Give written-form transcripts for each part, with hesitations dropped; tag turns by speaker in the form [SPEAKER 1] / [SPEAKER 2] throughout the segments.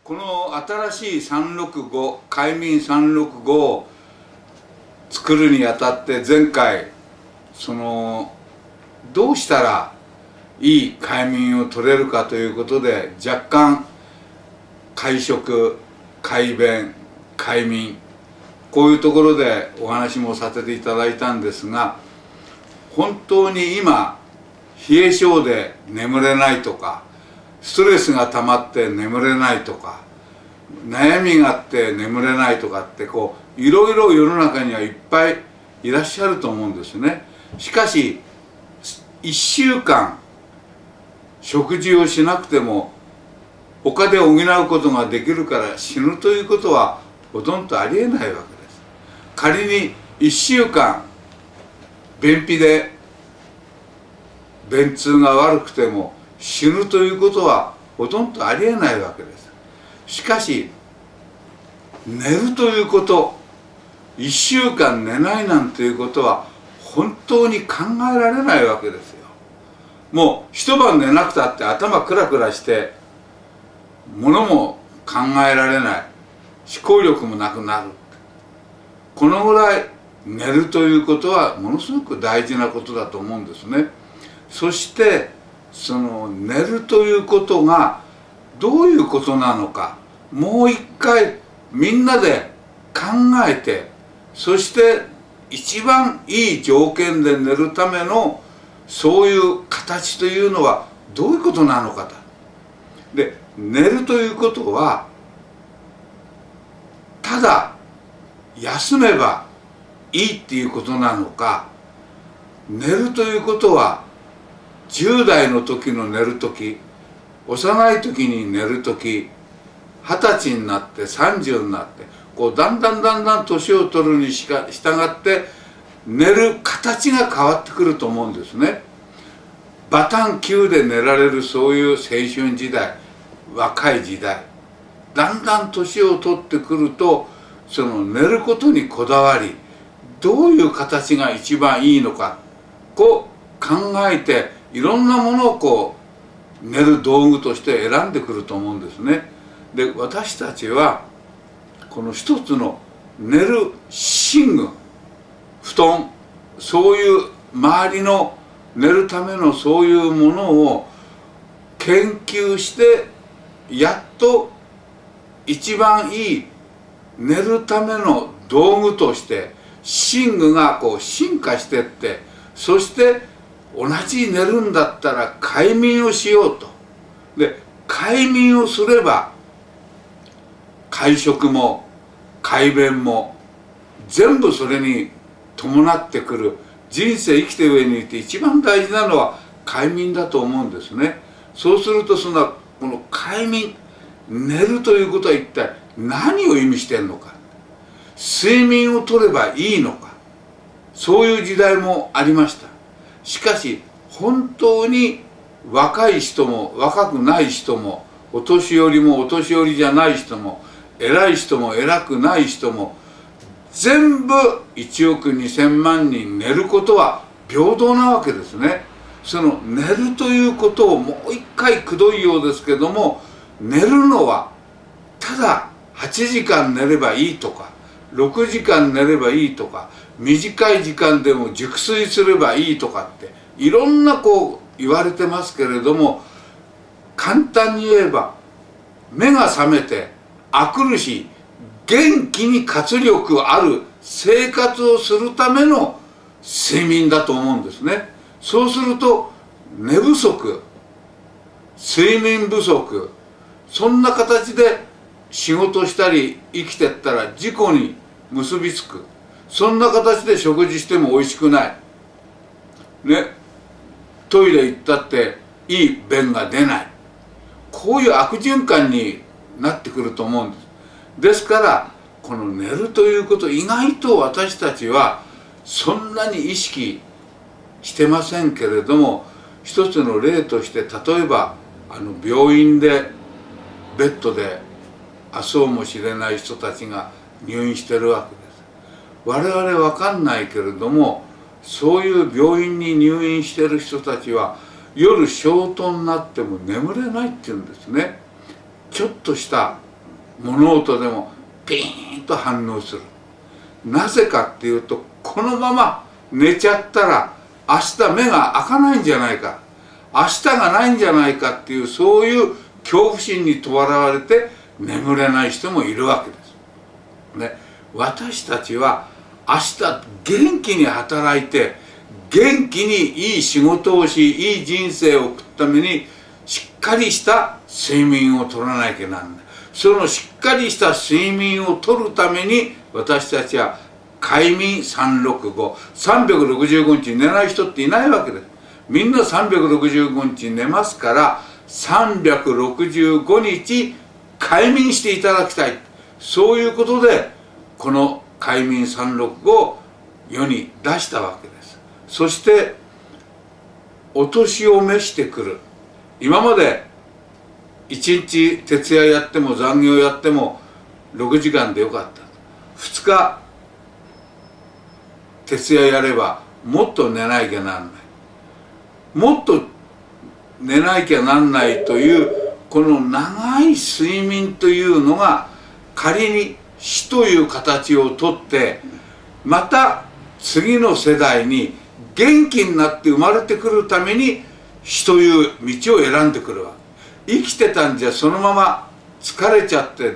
[SPEAKER 1] この新しい365快眠365を作るにあたって前回どうしたらいい快眠を取れるかということで若干快食快便快眠こういうところでお話もさせていただいたんですが、本当に今冷え性で眠れないとかストレスが溜まって眠れないとか悩みがあって眠れないとかっていろいろ世の中にはいっぱいいらっしゃると思うんですね。しかし1週間食事をしなくても他で補うことができるから死ぬということはほとんどありえないわけです。仮に1週間便秘で便通が悪くても死ぬということはほとんどありえないわけです。しかし寝るということ、1週間寝ないなんていうことは本当に考えられないわけですよ。もう一晩寝なくたって頭クラクラして物も考えられない、思考力もなくなる。このぐらい寝るということはものすごく大事なことだと思うんですね。そして寝るということがどういうことなのか、もう一回みんなで考えて、そして一番いい条件で寝るためのそういう形というのはどういうことなのかと。で、寝るということはただ休めばいいっていうことなのか、寝るということは10代の時の寝る時、幼い時に寝る時、20歳になって30になってだんだん年を取るに従って寝る形が変わってくると思うんですね。バタン級で寝られるそういう青春時代、若い時代、だんだん年を取ってくると寝ることにこだわり、どういう形が一番いいのか考えていろんなものを寝る道具として選んでくると思うんですね。で、私たちはこの一つの寝る寝具、布団、そういう周りの寝るためのそういうものを研究してやっと一番いい寝るための道具として寝具が進化してって、そして同じ寝るんだったら快眠をしようと。で、快眠をすれば快食も快便も全部それに伴ってくる。人生生きて上にいて一番大事なのは快眠だと思うんですね。そうするとこの快眠、寝るということは一体何を意味してんのか、睡眠をとればいいのか、そういう時代もありました。しかし本当に若い人も若くない人もお年寄りもお年寄りじゃない人も偉い人も偉くない人も全部1億2000万人寝ることは平等なわけですね。寝るということをもう一回くどいようですけども、寝るのはただ8時間寝ればいいとか6時間寝ればいいとか短い時間でも熟睡すればいいとかっていろんな言われてますけれども、簡単に言えば目が覚めて明るし元気に活力ある生活をするための睡眠だと思うんですね。そうすると寝不足、睡眠不足、そんな形で仕事したり生きてったら事故に結びつく。そんな形で食事してもおいしくないね、トイレ行ったっていい便が出ない、こういう悪循環になってくると思うんです。ですからこの寝るということ、意外と私たちはそんなに意識してませんけれども、一つの例として例えば病院でベッドで明日もしれない人たちが入院してるわけです。我々分かんないけれども、そういう病院に入院してる人たちは夜消灯になっても眠れないっていうんですね。ちょっとした物音でもピーンと反応する。なぜかっていうと、このまま寝ちゃったら明日目が開かないんじゃないか、明日がないんじゃないかっていう、そういう恐怖心にとらわれて眠れない人もいるわけです。ね、私たちは明日元気に働いて、元気にいい仕事をし、いい人生を送るためにしっかりした睡眠をとらなきゃなんない。そのしっかりした睡眠をとるために、私たちは快眠365、365日寝ない人っていないわけです。みんな365日寝ますから、365日快眠していただきたい。そういうことでこの快眠365を世に出したわけです。そしてお年を召してくる。今まで1日徹夜やっても残業やっても6時間でよかった。2日徹夜やればもっと寝なきゃなんない。もっと寝なきゃなんないというこの長い睡眠というのが、仮に死という形をとってまた次の世代に元気になって生まれてくるために死という道を選んでくるわけ。生きてたんじゃそのまま疲れちゃって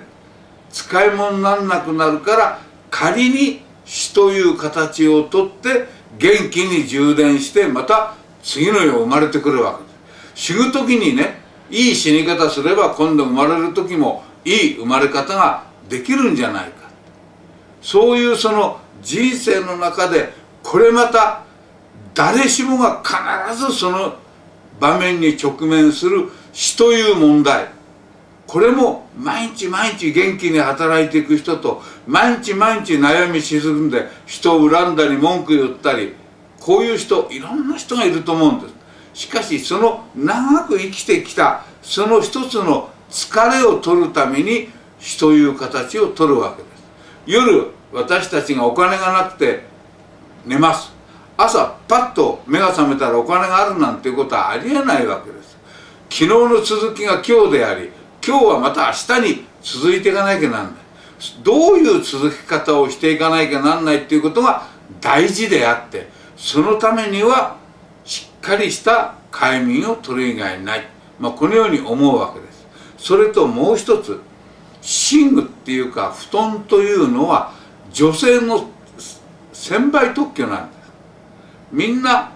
[SPEAKER 1] 使い物にならなくなるから、仮に死という形をとって元気に充電してまた次の世生まれてくるわけです。死ぬ時にね、いい死に方すれば今度生まれる時もいい生まれ方ができるんじゃないか。そういうその人生の中で、これまた誰しもが必ずその場面に直面する死という問題。これも毎日毎日元気に働いていく人と、毎日毎日悩み沈んで人を恨んだり文句言ったり、こういう人、いろんな人がいると思うんです。しかしその長く生きてきたその一つの疲れを取るために死という形を取るわけです。夜私たちがお金がなくて寝ます。朝パッと目が覚めたらお金があるなんていうことはありえないわけです。昨日の続きが今日であり、今日はまた明日に続いていかなきゃなんない。どういう続き方をしていかなきゃなんないっていうことが大事であって、そのためにはしっかりした快眠をとる以外ない、このように思うわけです。それともう一つ、寝具っていうか布団というのは女性の専売特許なんです。みんな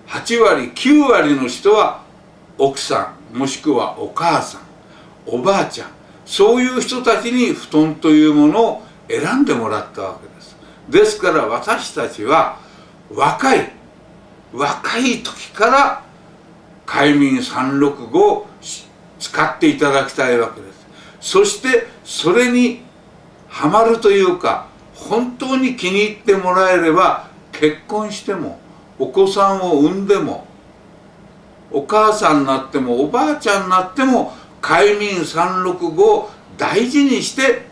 [SPEAKER 1] 8割9割の人は奥さんもしくはお母さん、おばあちゃん、そういう人たちに布団というものを選んでもらったわけです。ですから私たちは若い時から快眠365を使っていただきたいわけです。そしてそれにハマるというか、本当に気に入ってもらえれば、結婚してもお子さんを産んでもお母さんになってもおばあちゃんになっても快眠365を大事にして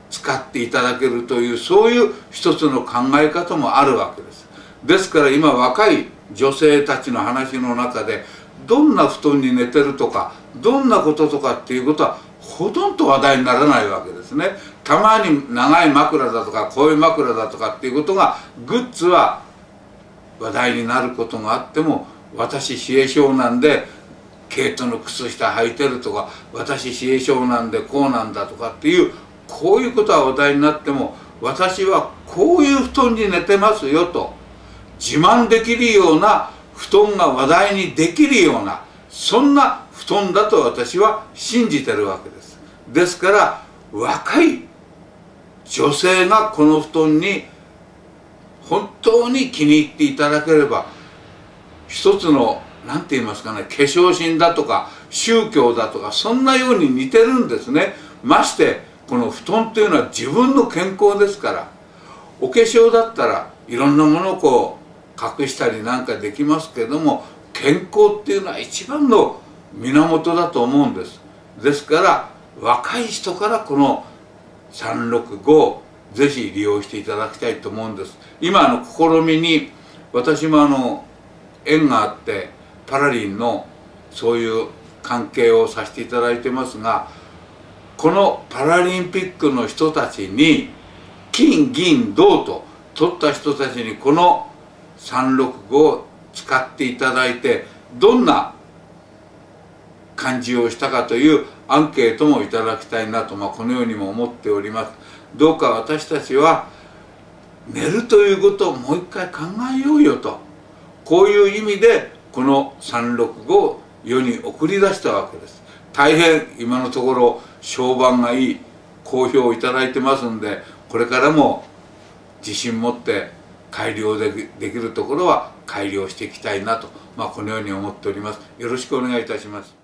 [SPEAKER 1] 使っていただけるという、そういう一つの考え方もあるわけです。ですから今若い女性たちの話の中で、どんな布団に寝てるとかどんなこととかっていうことはほとんど話題にならないわけですね。たまに長い枕だとかこういう枕だとかっていうことが、グッズは話題になることがあっても、私冷え性なんで毛糸の靴下履いてるとか、私冷え性なんでこうなんだとかっていう、こういうことは話題になっても、私はこういう布団に寝てますよと自慢できるような布団が話題にできるような、そんな布団だと私は信じてるわけです。ですから若い女性がこの布団に本当に気に入っていただければ、一つの何て言いますかね、化粧品だとか宗教だとか、そんなように似てるんですね。ましてこの布団というのは自分の健康ですから。お化粧だったらいろんなものをこう隠したりなんかできますけれども、健康っていうのは一番の源だと思うんです。ですから若い人からこの365をぜひ利用していただきたいと思うんです。今試みに私も縁があってパラリンのそういう関係をさせていただいてますが、このパラリンピックの人たちに金銀銅と取った人たちにこの365を使っていただいて、どんな感じをしたかというアンケートもいただきたいなと、このようにも思っております。どうか私たちは寝るということをもう一回考えようよと、こういう意味でこの365を世に送り出したわけです。大変今のところ評判がいい、好評をいただいてますんで、これからも自信持って改良できるところは改良していきたいなと、このように思っております。よろしくお願いいたします。